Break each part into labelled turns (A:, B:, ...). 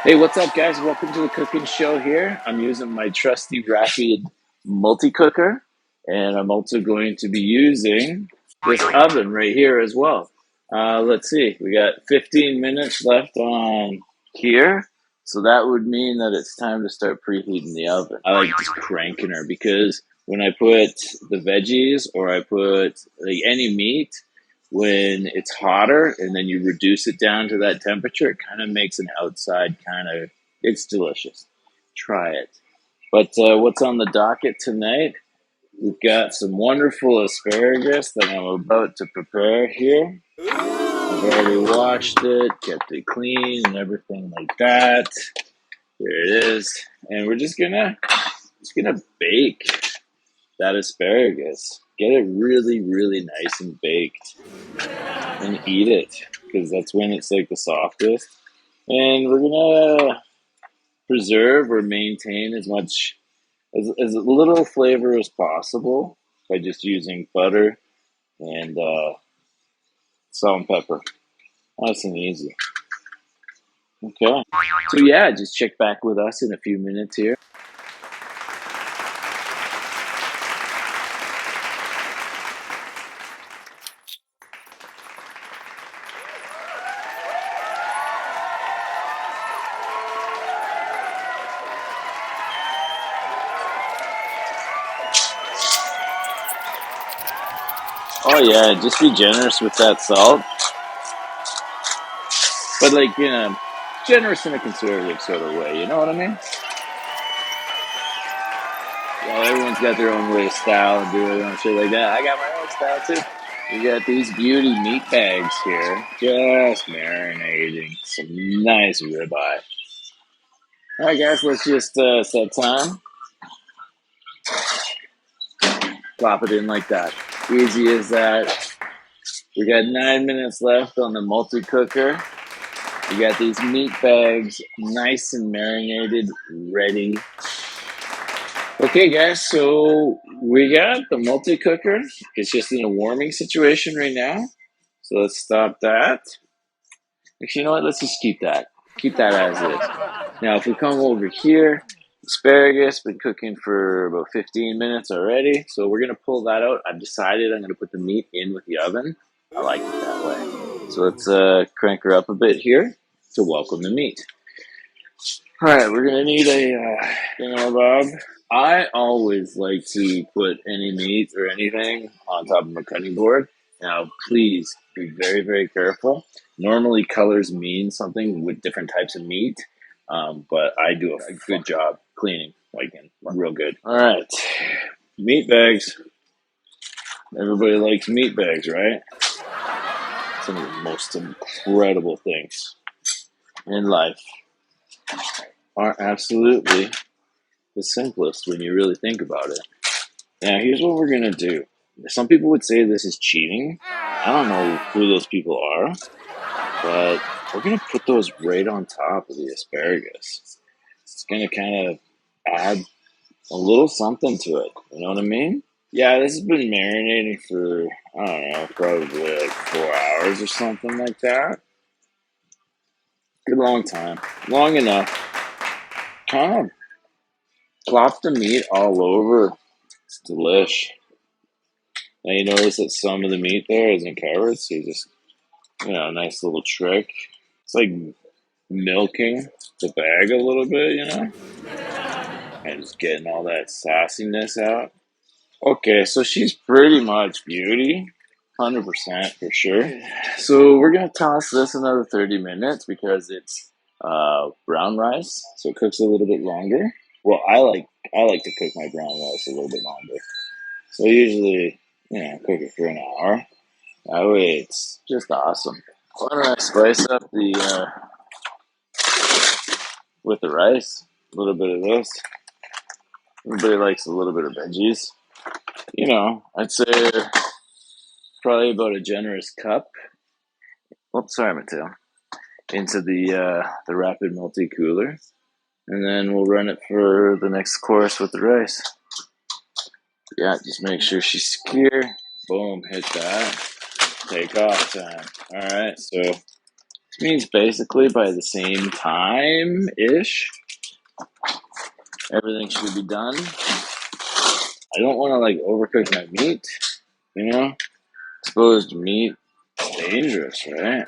A: Hey, what's up, guys? Welcome to the cooking show here. I'm using my trusty Rapid multi-cooker, and I'm also going to be using this oven right here as well. Let's see, we got 15 minutes left on here, so that would mean that it's time to start preheating the oven. I like just cranking her because when I put the veggies or I put like any meat, when it's hotter and then you reduce it down to that temperature, it kind of makes an outside kind of, it's delicious. Try it. But what's on the docket tonight? We've got some wonderful asparagus that I'm about to prepare here. I've already washed it, kept it clean and everything like that. There it is. And we're just gonna bake that asparagus. Get it really, really nice and baked and eat it because that's when it's like the softest. And we're gonna preserve or maintain as little flavor as possible by just using butter and salt and pepper. Nice and easy. Okay. So yeah, just check back with us in a few minutes here. Oh yeah, just be generous with that salt, but like generous in a conservative sort of way. You know what I mean? Well, everyone's got their own way of style and do their own shit like that. I got my own style too. We got these beauty meat bags here, just marinating some nice ribeye. All right, guys, let's just set time. Plop it in like that. Easy as that. We got 9 minutes left on the multi-cooker. We got these meat bags nice and marinated, ready. Okay, guys, so we got the multi-cooker. It's just in a warming situation right now. So let's stop that. Actually, you know what? Let's just keep that. Keep that as is. Now, if we come over here, asparagus, been cooking for about 15 minutes already. So we're going to pull that out. I've decided I'm going to put the meat in with the oven. I like it that way. So let's crank her up a bit here to welcome the meat. All right, we're going to need a thingamabob. I always like to put any meat or anything on top of a cutting board. Now, please be very, very careful. Normally, colors mean something with different types of meat, but I do a good job cleaning, like real good. All right, meat bags. Everybody likes meat bags, right? Some of the most incredible things in life are absolutely the simplest when you really think about it. Now, here's what we're going to do. Some people would say this is cheating. I don't know who those people are, but we're going to put those right on top of the asparagus. It's going to kind of add a little something to it. You know what I mean? Yeah, this has been marinating for, I don't know, probably like 4 hours or something like that. Good long time. Long enough. Kind of plop the meat all over. It's delish. Now you notice that some of the meat there isn't covered, so you just, nice little trick. It's like milking the bag a little bit. And just getting all that sassiness out. Okay, so she's pretty much beauty. 100% for sure. So we're going to toss this another 30 minutes because it's brown rice, so it cooks a little bit longer. Well, I like to cook my brown rice a little bit longer. So usually, cook it for an hour. That way it's just awesome. Why don't I spice up with the rice? A little bit of this. Everybody likes a little bit of veggies. I'd say probably about a generous cup. Oops, sorry, Mateo. Into the Rapid multi cooler, and then we'll run it for the next course with the rice. Yeah, just make sure she's secure. Boom, hit that. Take off time. All right, so Which means basically by the same time-ish, everything should be done. I don't want to like overcook my meat, you know? Exposed meat is dangerous, right?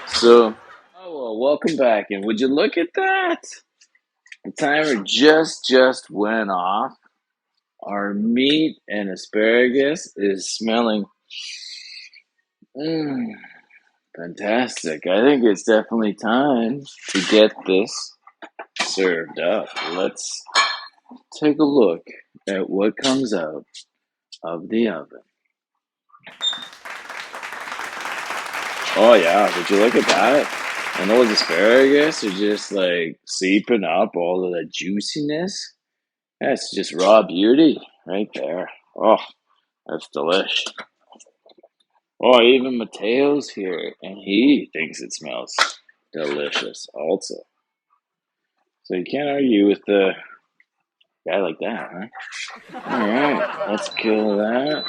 A: So, oh well, welcome back, and would you look at that? The timer just went off. Our meat and asparagus is smelling fantastic. I think it's definitely time to get this served up. Let's take a look at what comes out of the oven. Oh yeah, would you look at that? And those asparagus are just like seeping up all of the juiciness. That's just raw beauty right there. Oh, that's delish. Oh, even Mateo's here, and he thinks it smells delicious also. So you can't argue with a guy like that, huh? Alright, let's kill that.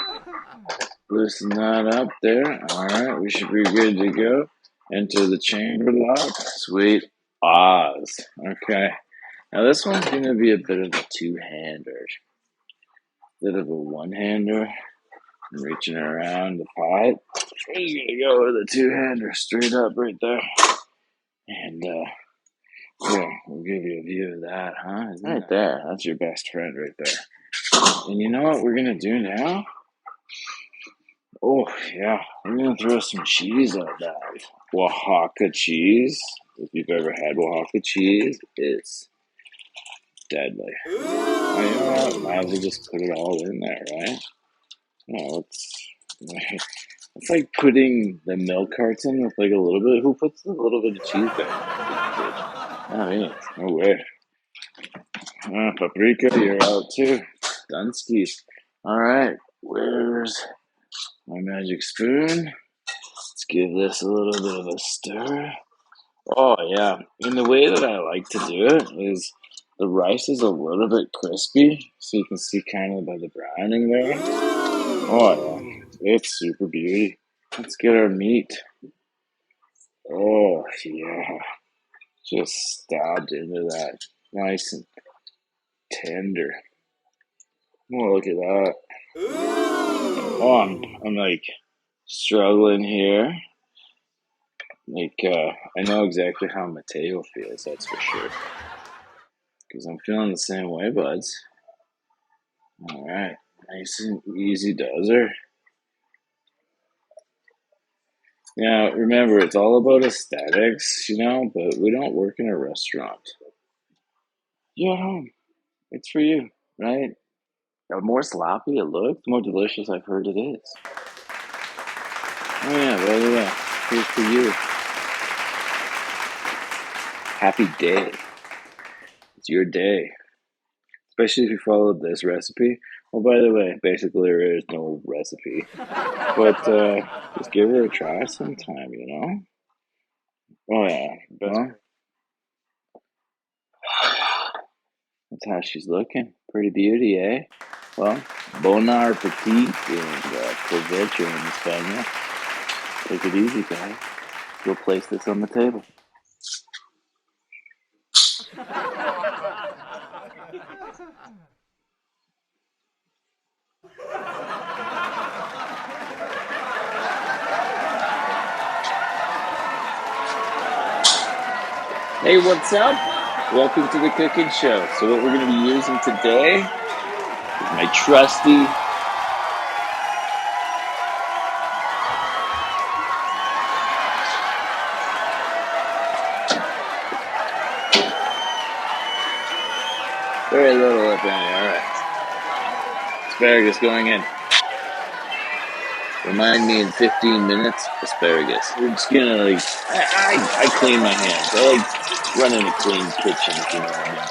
A: Loosen that up there. Alright, we should be good to go. Enter the chamber lock. Sweet Oz. Okay. Now this one's going to be a bit of a two-hander. Bit of a one-hander. I'm reaching around the pot. He's going to go with a two-hander straight up right there. And, yeah, we'll give you a view of that, huh? Right there. That's your best friend right there. And you know what we're going to do now? Oh, yeah. We're going to throw some cheese on that. Oaxaca cheese. If you've ever had Oaxaca cheese, it's deadly. Oh, you know what? Might as well just put it all in there, right? Yeah, it's like putting the milk carton with like a little bit. Who puts a little bit of cheese back in the fridge? Not me. No way. Paprika, you're out too. Dunskies. All right. Where's my magic spoon? Let's give this a little bit of a stir. Oh yeah. And the way that I like to do it is the rice is a little bit crispy, so you can see kind of by the browning there. Oh yeah. It's super beauty. Let's get our meat. Oh yeah. Just stabbed into that. Nice and tender. Oh, look at that. Oh, I'm like struggling here. Like, I know exactly how Mateo feels, that's for sure. Because I'm feeling the same way, buds. Alright, nice and easy dozer. Now, remember, it's all about aesthetics, you know, but we don't work in a restaurant. You're at home. It's for you, right? The more sloppy it looks, the more delicious I've heard it is. Oh yeah, by the way, here's for you. Happy day. It's your day. Especially if you followed this recipe. Well, by the way, basically there is no recipe. But just give her a try sometime, you know? Oh yeah. Well, that's how she's looking. Pretty beauty, eh? Well, bon appetit and provecho in España. Take it easy, guys. We'll place this on the table. Hey, what's up? Welcome to the cooking show. So what we're going to be using today is my trusty very little, if any. All right. Asparagus going in. Remind me in 15 minutes, asparagus. We're just gonna like, I clean my hands. I like running a clean kitchen, if you know what I mean.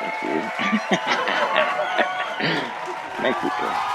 A: That's weird. Mexico.